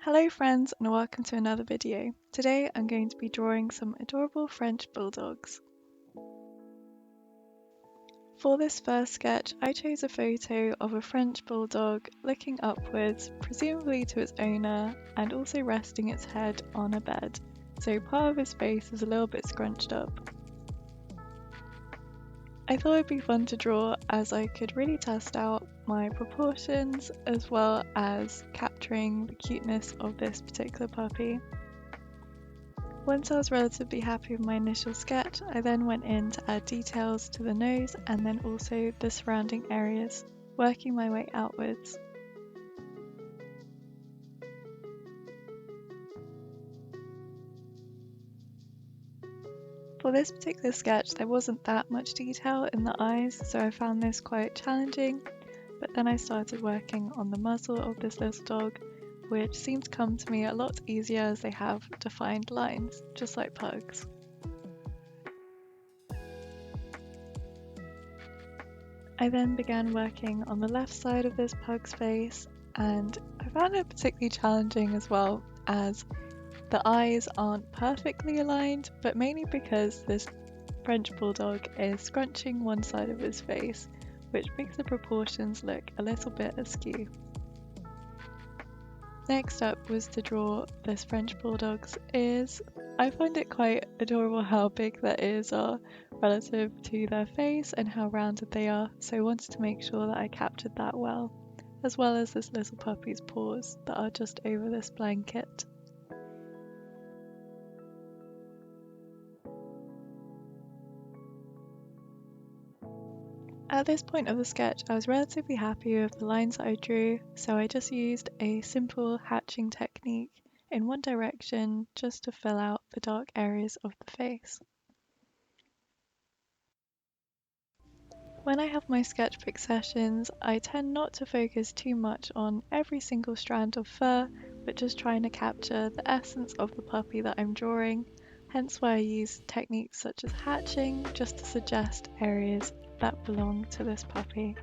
Hello friends and welcome to another video. Today I'm going to be drawing some adorable French Bulldogs. For this first sketch I chose a photo of a French Bulldog looking upwards, presumably to its owner, and also resting its head on a bed, so part of his face is a little bit scrunched up. I thought it'd be fun to draw as I could really test out my proportions as well as capturing the cuteness of this particular puppy. Once I was relatively happy with my initial sketch, I then went in to add details to the nose and then also the surrounding areas, working my way outwards. For this particular sketch there wasn't that much detail in the eyes, so I found this quite challenging, but then I started working on the muzzle of this little dog, which seemed to come to me a lot easier as they have defined lines, just like pugs. I then began working on the left side of this pug's face, and I found it particularly challenging as well, as the eyes aren't perfectly aligned, but mainly because this French Bulldog is scrunching one side of his face, which makes the proportions look a little bit askew. Next up was to draw this French Bulldog's ears. I find it quite adorable how big their ears are relative to their face and how rounded they are, so I wanted to make sure that I captured that well as this little puppy's paws that are just over this blanket. At this point of the sketch I was relatively happy with the lines that I drew, so I just used a simple hatching technique in one direction just to fill out the dark areas of the face. When I have my sketchbook sessions, I tend not to focus too much on every single strand of fur, but just trying to capture the essence of the puppy that I'm drawing, hence why I use techniques such as hatching just to suggest areas that belong to this puppy.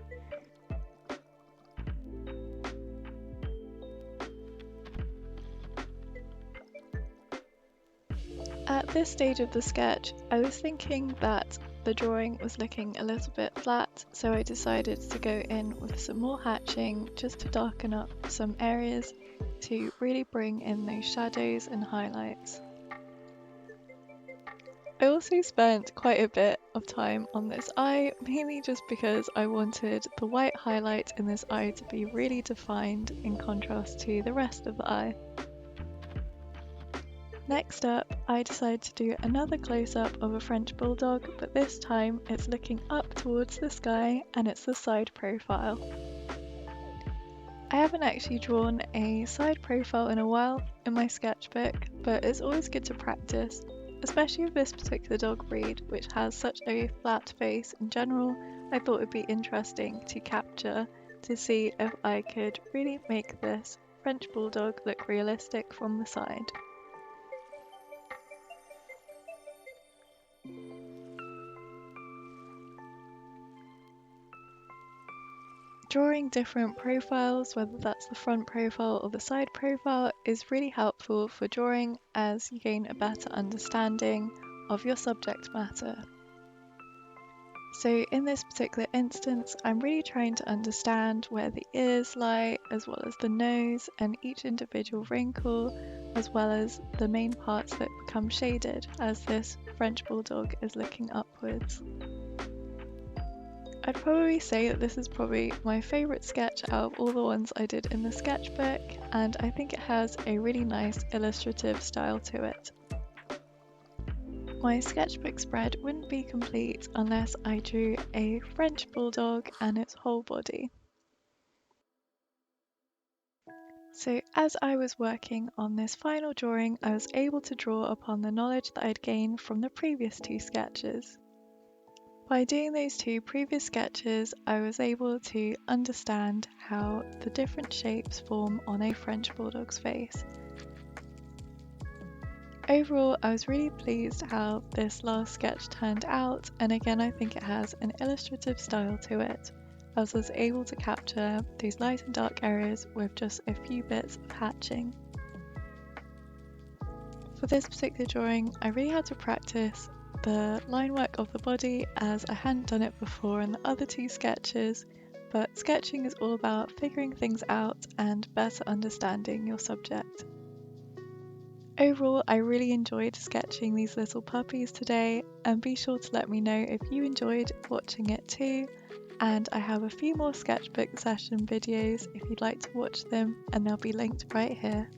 At this stage of the sketch, I was thinking that the drawing was looking a little bit flat, so I decided to go in with some more hatching just to darken up some areas to really bring in those shadows and highlights. I also spent quite a bit of time on this eye, mainly just because I wanted the white highlight in this eye to be really defined in contrast to the rest of the eye. Next up, I decided to do another close-up of a French Bulldog, but this time it's looking up towards the sky and it's the side profile. I haven't actually drawn a side profile in a while in my sketchbook, but it's always good to practice, especially with this particular dog breed, which has such a flat face in general. I thought it would be interesting to capture to see if I could really make this French Bulldog look realistic from the side. Drawing different profiles, whether that's the front profile or the side profile, is really helpful for drawing as you gain a better understanding of your subject matter. So in this particular instance, I'm really trying to understand where the ears lie, as well as the nose and each individual wrinkle, as well as the main parts that become shaded as this French Bulldog is looking upwards. I'd probably say that this is probably my favourite sketch out of all the ones I did in the sketchbook, and I think it has a really nice illustrative style to it. My sketchbook spread wouldn't be complete unless I drew a French Bulldog and its whole body. So as I was working on this final drawing, I was able to draw upon the knowledge that I'd gained from the previous two sketches. By doing those two previous sketches, I was able to understand how the different shapes form on a French Bulldog's face. Overall, I was really pleased how this last sketch turned out, and again I think it has an illustrative style to it, as I was able to capture these light and dark areas with just a few bits of hatching. For this particular drawing, I really had to practice the line work of the body as I hadn't done it before in the other two sketches, but sketching is all about figuring things out and better understanding your subject. Overall, I really enjoyed sketching these little puppies today, and be sure to let me know if you enjoyed watching it too. And I have a few more sketchbook session videos if you'd like to watch them, and they'll be linked right here.